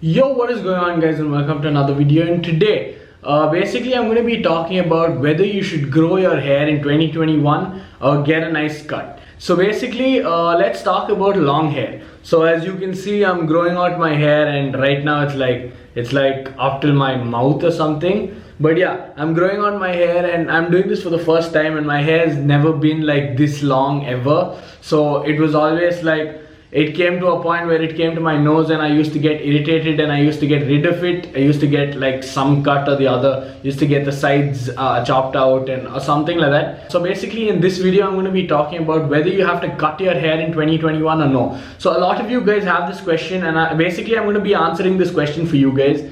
Yo, what is going on, guys, and welcome to another video. And today basically I'm going to be talking about whether you should grow your hair in 2021 or get a nice cut. So basically let's talk about long hair. So as you can see, I'm growing out my hair, and right now it's like up till my mouth or something. But yeah, I'm growing out my hair and I'm doing this for the first time, and my hair has never been like this long ever. So it was always like, it came to a point where it came to my nose and I used to get irritated and I used to get rid of it. I used to get like some cut or the other, used to get the sides chopped out and or something like that. So basically in this video I'm going to be talking about whether you have to cut your hair in 2021 or no. So a lot of you guys have this question, and I'm going to be answering this question for you guys.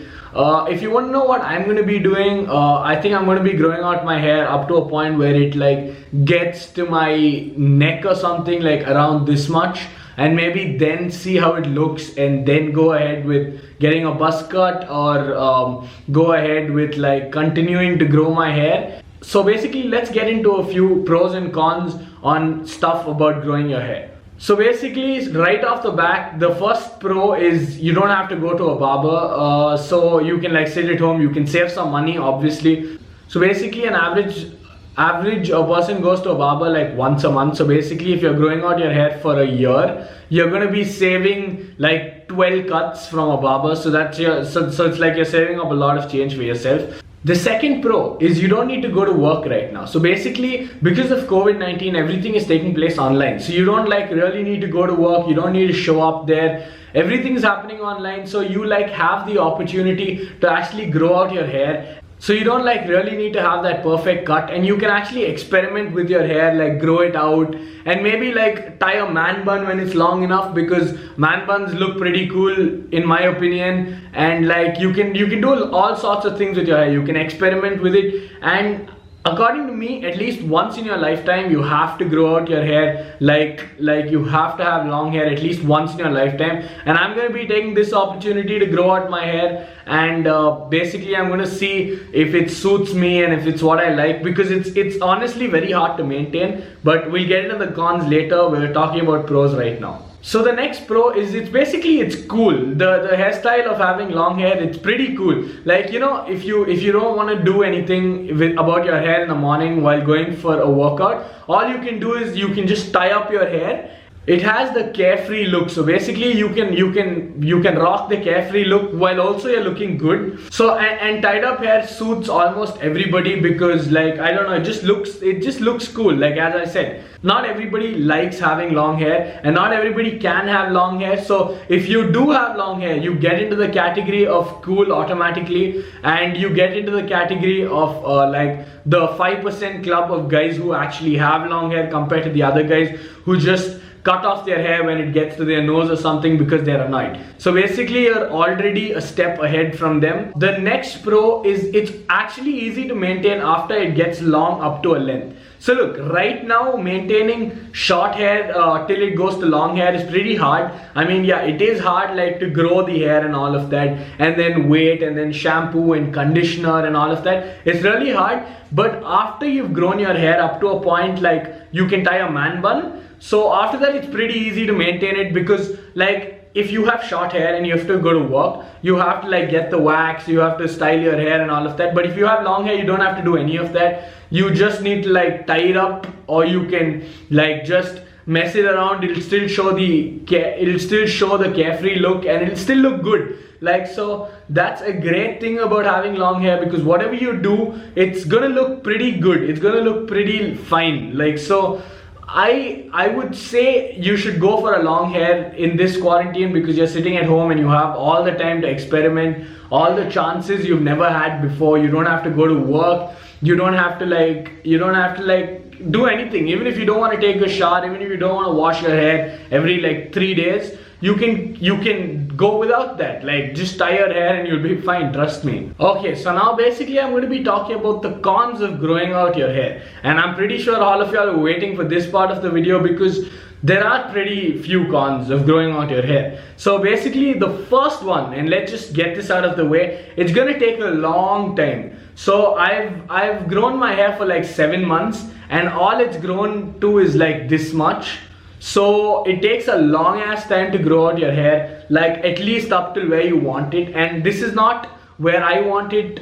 If you want to know what I'm going to be doing, I think I'm going to be growing out my hair up to a point where it like gets to my neck or something, like around this much, and maybe then see how it looks and then go ahead with getting a buzz cut, or go ahead with like continuing to grow my hair. So basically let's get into a few pros and cons on stuff about growing your hair. So basically right off the bat, the first pro is you don't have to go to a barber, so you can like sit at home, you can save some money obviously. So basically an average a person goes to a barber like once a month. So basically if you're growing out your hair for a year, you're going to be saving like 12 cuts from a barber. So that's so it's like you're saving up a lot of change for yourself. The second pro is you don't need to go to work right now. So basically because of COVID-19, everything is taking place online. So you don't like really need to go to work, you don't need to show up there. Everything is happening online, so you like have the opportunity to actually grow out your hair. So you don't like really need to have that perfect cut, and you can actually experiment with your hair, like grow it out and maybe like tie a man bun when it's long enough, because man buns look pretty cool in my opinion. And like you can do all sorts of things with your hair, you can experiment with it. And according to me, at least once in your lifetime you have to grow out your hair, like you have to have long hair at least once in your lifetime. And I'm going to be taking this opportunity to grow out my hair, and basically I'm going to see if it suits me and if it's what I like, because it's honestly very hard to maintain. But we'll get into the cons later. We're talking about pros right now. So the next pro is it's cool. The hairstyle of having long hair, it's pretty cool. Like, you know, if you don't want to do anything about your hair in the morning while going for a workout, all you can do is you can just tie up your hair. It has the carefree look. So basically you can rock the carefree look while also you're looking good. So and tied up hair suits almost everybody, because like, I don't know, it just looks cool. Like as I said, not everybody likes having long hair and not everybody can have long hair. So if you do have long hair, you get into the category of cool automatically, and you get into the category of like the 5% club of guys who actually have long hair compared to the other guys who just cut off their hair when it gets to their nose or something because they're annoyed. So basically you're already a step ahead from them. The next pro is it's actually easy to maintain after it gets long up to a length. So look, right now maintaining short hair till it goes to long hair is pretty hard. I mean, yeah, it is hard, like to grow the hair and all of that, and then wait and then shampoo and conditioner and all of that. It's really hard. But after you've grown your hair up to a point, like you can tie a man bun. So after that it's pretty easy to maintain it, because like if you have short hair and you have to go to work, you have to like get the wax, you have to style your hair and all of that. But if you have long hair, you don't have to do any of that. You just need to like tie it up, or you can like just mess it around. It'll still show the carefree look, and it'll still look good. Like, so that's a great thing about having long hair, because whatever you do, it's gonna look pretty good, it's gonna look pretty fine. Like, so I would say you should go for a long hair in this quarantine, because you're sitting at home and you have all the time to experiment, all the chances you've never had before. You don't have to go to work, you don't have to like do anything. Even if you don't want to take a shower, even if you don't want to wash your hair every like 3 days, you can go without that. Like, just tie your hair and you'll be fine, trust me. Okay, so now basically I'm going to be talking about the cons of growing out your hair, and I'm pretty sure all of y'all are waiting for this part of the video, because there are pretty few cons of growing out your hair. So basically the first one, and let's just get this out of the way, it's gonna take a long time. So I've grown my hair for like 7 months, and all it's grown to is like this much. So it takes a long ass time to grow out your hair, like at least up till where you want it. And this is not where I want it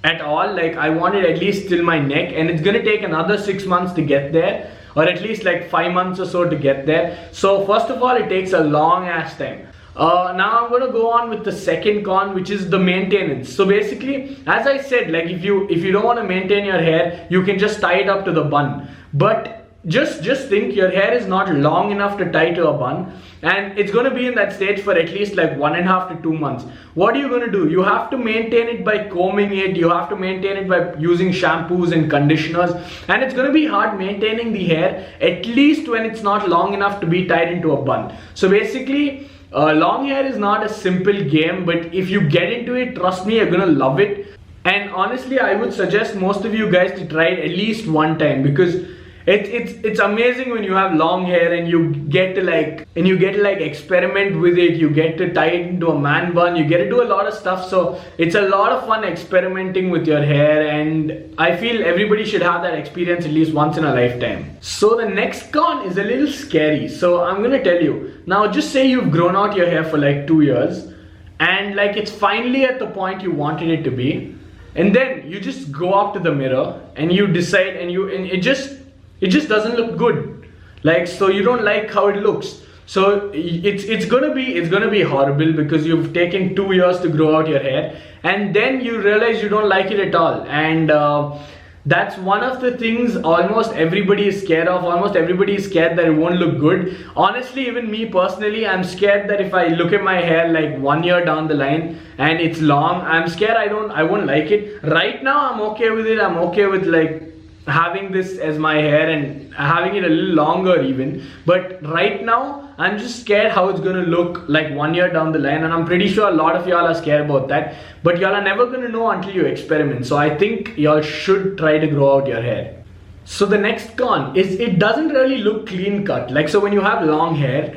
at all. Like I want it at least till my neck, and it's gonna take another 6 months to get there, or at least like 5 months or so to get there. So first of all, it takes a long ass time. Now I'm gonna go on with the second con, which is the maintenance. So basically, as I said, like if you don't want to maintain your hair, you can just tie it up to the bun. But just think, your hair is not long enough to tie to a bun, and it's going to be in that stage for at least like 1.5 to 2 months. What are you going to do? You have to maintain it by combing it, you have to maintain it by using shampoos and conditioners, and it's going to be hard maintaining the hair, at least when it's not long enough to be tied into a bun. So basically, long hair is not a simple game, but if you get into it, trust me, you're going to love it. And honestly, I would suggest most of you guys to try it at least one time, because it's amazing when you have long hair and you get to like experiment with it. You get to tie it into a man bun, you get to do a lot of stuff. So it's a lot of fun experimenting with your hair, and I feel everybody should have that experience at least once in a lifetime. So the next con is a little scary, so I'm gonna tell you. Now just say you've grown out your hair for like 2 years, and like it's finally at the point you wanted it to be, and then you just go up to the mirror and you decide, and it just doesn't look good. Like, so you don't like how it looks. So it's gonna be horrible, because you've taken 2 years to grow out your hair, and then you realize you don't like it at all. And that's one of the things almost everybody is scared of. Almost everybody is scared that it won't look good. Honestly, even me personally, I'm scared that if I look at my hair like 1 year down the line and it's long, I'm scared I won't like it. Right now I'm okay with it. I'm okay with like having this as my hair and having it a little longer even, but right now I'm just scared how it's gonna look like 1 year down the line, and I'm pretty sure a lot of y'all are scared about that, but y'all are never gonna know until you experiment. So I think y'all should try to grow out your hair. So the next con is it doesn't really look clean cut. Like, so when you have long hair,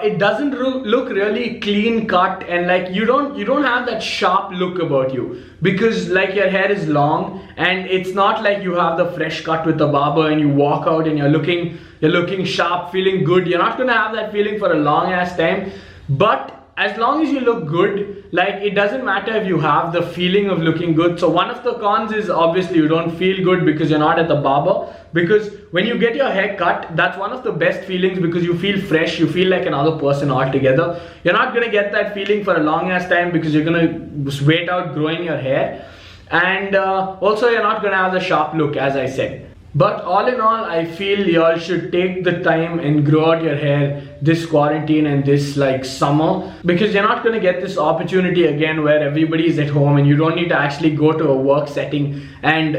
it doesn't look really clean cut, and like you don't have that sharp look about you, because like your hair is long, and it's not like you have the fresh cut with the barber and you walk out and you're looking sharp, feeling good. You're not gonna have that feeling for a long ass time. But as long as you look good, like it doesn't matter if you have the feeling of looking good. So one of the cons is obviously you don't feel good because you're not at the barber, because when you get your hair cut, that's one of the best feelings, because you feel fresh, you feel like another person altogether. You're not gonna get that feeling for a long ass time, because you're gonna wait out growing your hair, and also you're not gonna have the sharp look, as I said. But all in all, I feel y'all should take the time and grow out your hair this quarantine and this like summer, because you're not going to get this opportunity again where everybody is at home and you don't need to actually go to a work setting and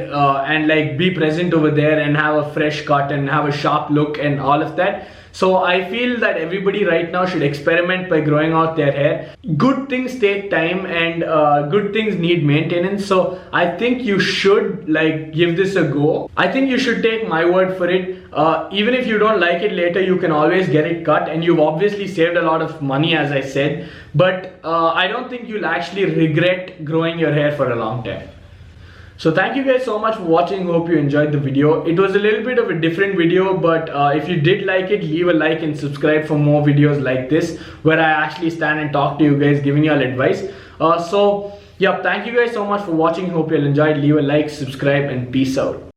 like be present over there and have a fresh cut and have a sharp look and all of that. So I feel that everybody right now should experiment by growing out their hair. Good things take time, and good things need maintenance. So I think you should like give this a go. I think you should take my word for it. Even if you don't like it later, you can always get it cut, and you've obviously saved a lot of money, as I said. But I don't think you'll actually regret growing your hair for a long time. So thank you guys so much for watching. Hope you enjoyed the video. It was a little bit of a different video, but if you did like it, leave a like and subscribe for more videos like this, where I actually stand and talk to you guys, giving you all advice. So yeah, thank you guys so much for watching. Hope you all enjoyed. Leave a like, subscribe, and peace out.